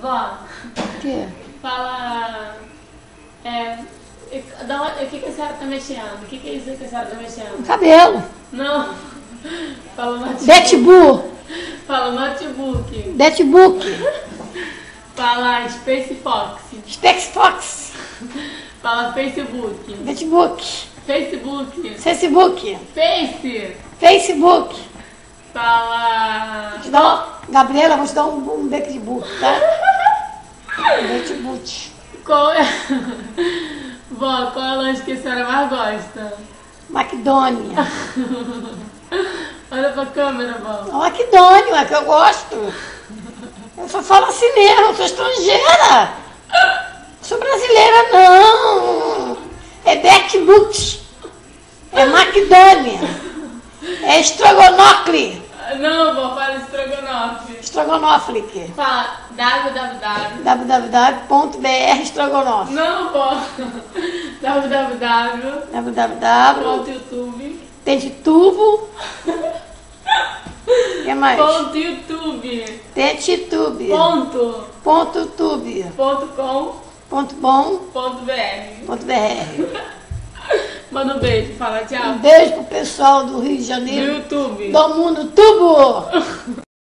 Vó, O quê? fala. O que a senhora tá mexendo? O que é isso que a senhora tá mexendo? Cabelo. Não. Fala notebook. Betbull. Fala notebook. Betbook. Fala Space Fox. Specs Fox. Fala Facebook. Betbook. Facebook. Facebook. Face. Facebook. Fala. Vou te dar Gabriela, vou te dar um Betbook, tá? Betbook. Qual é. Vó, qual é o lanche que a senhora mais gosta? McDonald's. Olha pra câmera, vó. McDonald's, é que eu gosto. Eu só falo assim mesmo, eu sou estrangeira. Sou brasileira, não. É Betbook. É McDonald's. É estrogonofe. Não, vó, fala estrogonofe. Estrogonofe. Fala www. www.br-estrogonofe. Não, vó. www. www. YouTube. Tem de tubo. O que mais? Ponto YouTube. Tem de tube. Ponto. Ponto tube. Ponto com. Ponto bom. Ponto BR. Ponto BR. Manda um beijo, fala tchau. Um beijo pro pessoal do Rio de No Janeiro. YouTube. Do mundo tubo.